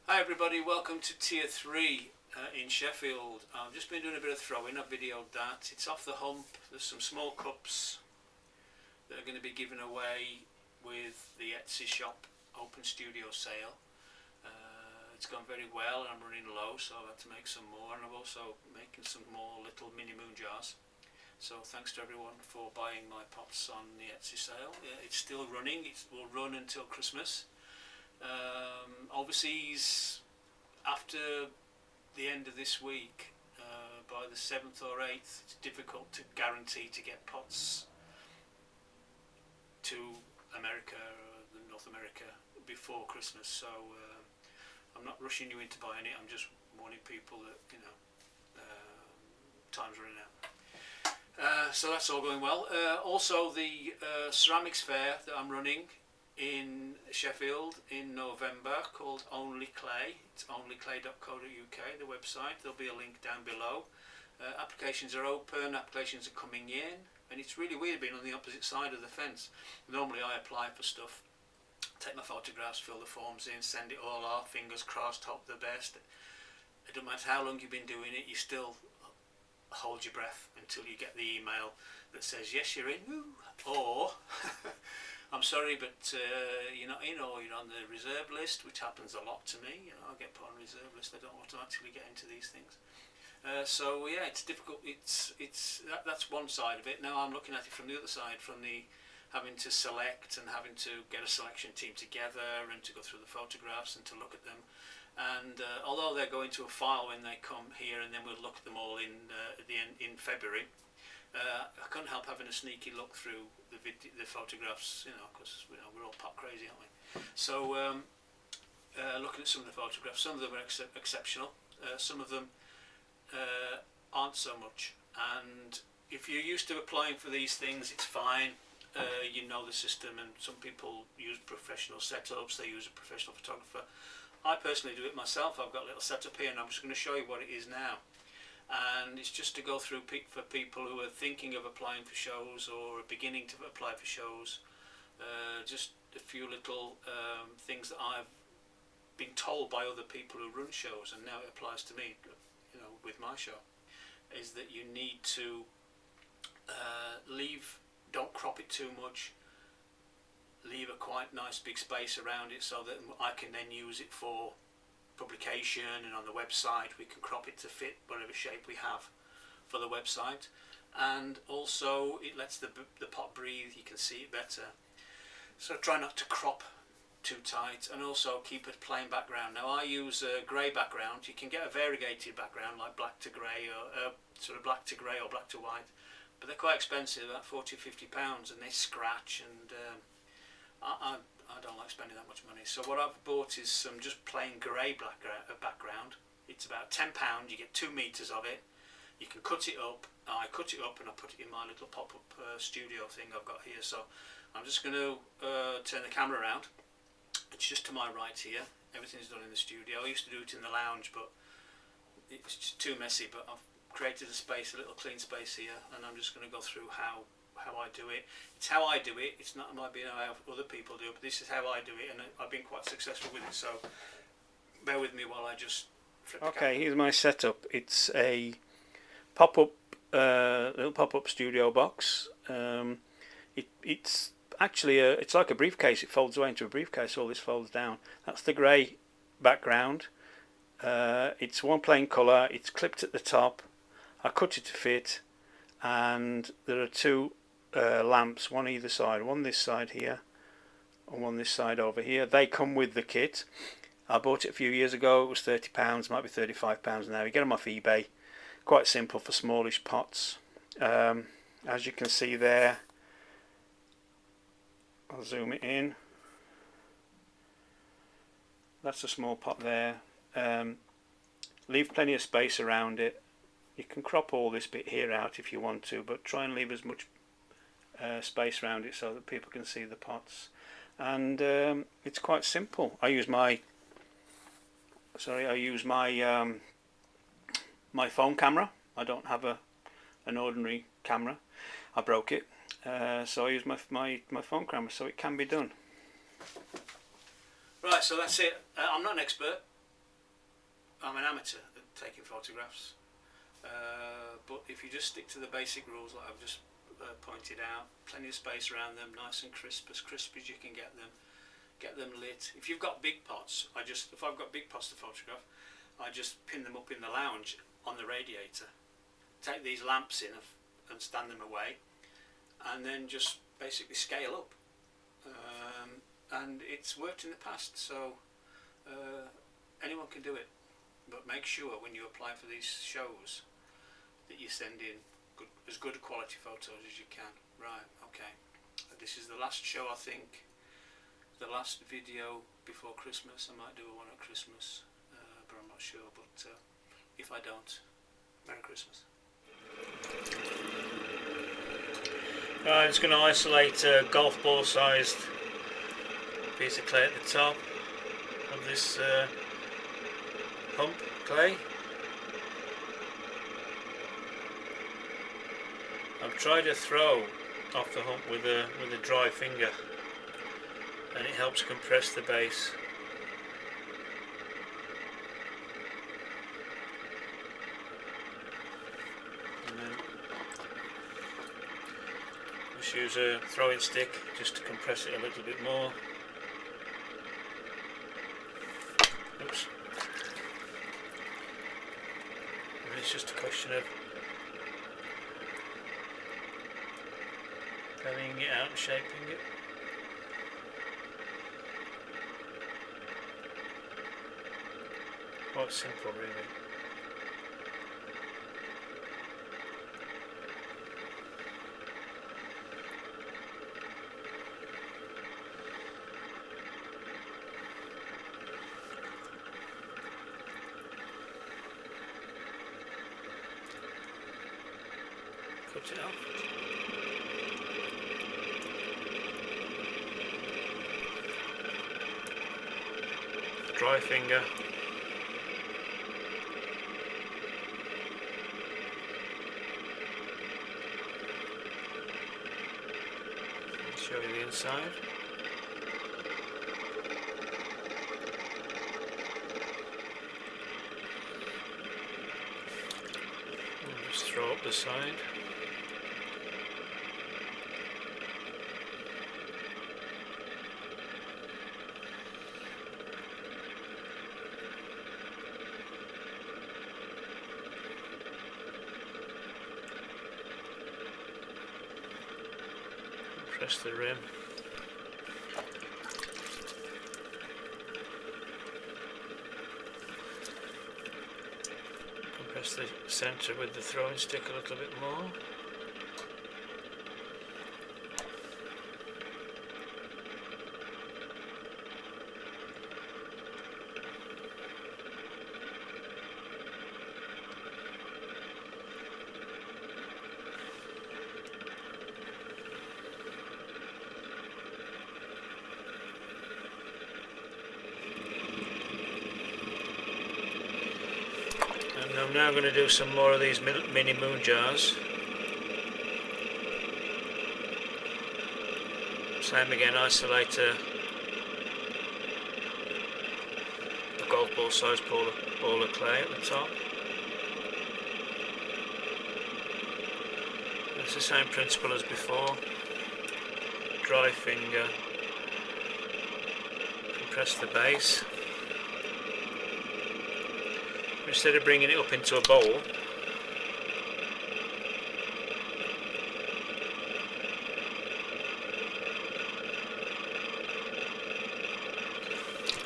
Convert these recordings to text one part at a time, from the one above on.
Hi everybody, welcome to Tier 3 in Sheffield. I've just been doing a bit of throwing, I've videoed that. It's off the hump, there's some small cups that are going to be given away with the Etsy shop open studio sale. It's gone very well and I'm running low, so I've had to make some more, and I'm also making some more little mini moon jars. So thanks to everyone for buying my pots on the Etsy sale. It's still running, it will run until Christmas. Overseas, after the end of this week, by the 7th or 8th, it's difficult to guarantee to get pots to America, North America, before Christmas. So I'm not rushing you into buying it, I'm just warning people that, you know, time's running out. So that's all going well. Also the ceramics fair that I'm running in Sheffield in November, called Only Clay. It's onlyclay.co.uk, the website. There'll be a link down below. Applications are open, applications are coming in, and it's really weird being on the opposite side of the fence. Normally I apply for stuff, take my photographs, fill the forms in, send it all off, fingers crossed, hope the best. It doesn't matter how long you've been doing it, you still hold your breath until you get the email that says yes, you're in, woo, or I'm sorry, but you're not in, or you're on the reserve list, which happens a lot to me. You know, I get put on reserve list, I don't automatically get into these things. So yeah, it's difficult. That's one side of it. Now I'm looking at it from the other side, from the having to select and having to get a selection team together and to go through the photographs and to look at them. And although they're going to a file when they come here, and then we'll look at them all in February. I couldn't help having a sneaky look through the photographs, you know, because we're all pot crazy, aren't we? So looking at some of the photographs, some of them are exceptional, some of them aren't so much. And if you're used to applying for these things, it's fine. You know the system, and some people use professional setups, they use a professional photographer. I personally do it myself. I've got a little setup here, and I'm just going to show you what it is now. And it's just to go through for people who are thinking of applying for shows or are beginning to apply for shows, just a few little things that I've been told by other people who run shows, and now it applies to me, you know, with my show, is that you need to don't crop it too much, leave a quite nice big space around it so that I can then use it for publication, and on the website we can crop it to fit whatever shape we have for the website. And also it lets the pot breathe, you can see it better. So try not to crop too tight, and also keep a plain background. Now I use a grey background. You can get a variegated background like black to grey, or sort of black to grey or black to white, but they're quite expensive, about £40–50, and they scratch, and I don't like spending that much money. So what I've bought is some just plain grey background. It's about £10, you get 2 meters of it. You can cut it up. I cut it up and I put it in my little pop-up studio thing I've got here. So I'm just going to turn the camera around. It's just to my right here. Everything's done in the studio. I used to do it in the lounge, but it's just too messy. But I've created a space, a little clean space here, and I'm just going to go through how I do it. It's how I do it. It's not might be how other people do it, but this is how I do it, and I've been quite successful with it. So bear with me while I just flip the camera. Here's my setup. It's a pop-up, little pop-up studio box. It's actually it's like a briefcase. It folds away into a briefcase. All this folds down. That's the grey background. It's one plain colour. It's clipped at the top. I cut it to fit, and there are 2 lamps, one either side, one this side here and one this side over here. They come with the kit. I bought it a few years ago. It was £30, might be £35 now. You get them off eBay. Quite simple for smallish pots. As you can see there, I'll zoom it in. That's a small pot there. Leave plenty of space around it. You can crop all this bit here out if you want to, but try and leave as much space around it so that people can see the pots. And it's quite simple. I use my my phone camera. I don't have an ordinary camera. I broke it, so I use my phone camera, so it can be done. Right, so that's it. I'm not an expert. I'm an amateur at taking photographs, but if you just stick to the basic rules like I've just pointed out, plenty of space around them, nice and crisp as you can get them lit. If you've got big pots, if I've got big pots to photograph, I just pin them up in the lounge on the radiator, take these lamps in and stand them away, and then just basically scale up. And it's worked in the past, so anyone can do it, but make sure when you apply for these shows that you send in as good a quality photos as you can. Right, okay, this is the last show, I think, the last video before Christmas. I might do one at Christmas, but I'm not sure, but if I don't, Merry Christmas. Right, I'm just going to isolate a golf ball sized piece of clay at the top of this hump clay. I've tried to throw off the hump with a dry finger, and it helps compress the base. And then just use a throwing stick just to compress it a little bit more. Oops. And it's just a question of cutting it out and shaping it. Quite simple, really. Cut it off. Dry finger. Show you the inside. And just throw up the side. Press the rim. Compress the centre with the throwing stick a little bit more. I'm now going to do some more of these mini moon jars. Same again, isolate a golf ball size ball of clay at the top. It's the same principle as before. Dry finger, compress the base. Instead of bringing it up into a bowl,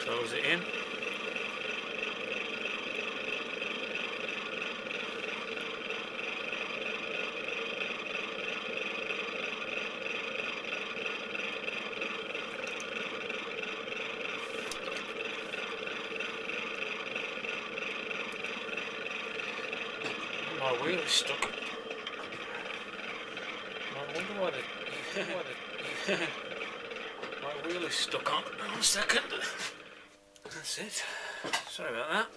close it in. My wheel is stuck. I wonder why my wheel is stuck on. 1 second. That's it. Sorry about that.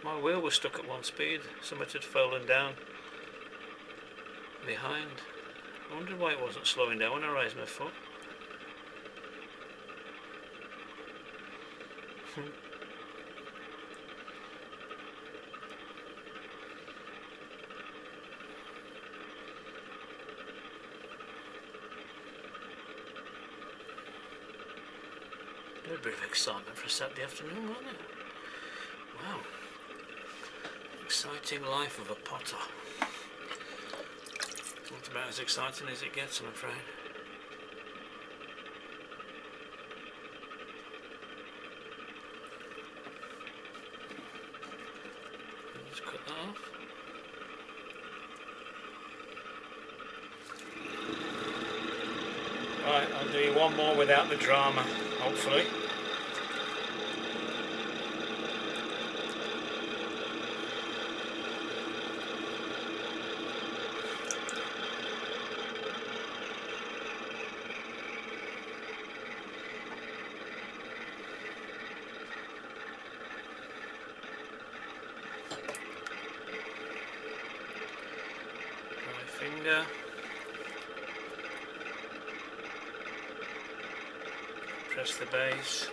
My wheel was stuck at one speed. Something had fallen down behind. I wondered why it wasn't slowing down when I raised my foot. A bit of excitement for a Saturday afternoon, wasn't it? Wow. Exciting life of a potter. Not about as exciting as it gets, I'm afraid. Just cut that off. Right, I'll do one more without the drama, hopefully. Finger, press the base,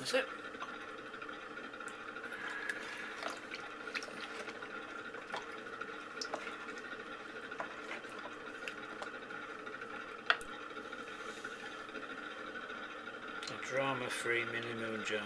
that's it. A drama-free mini moon jar.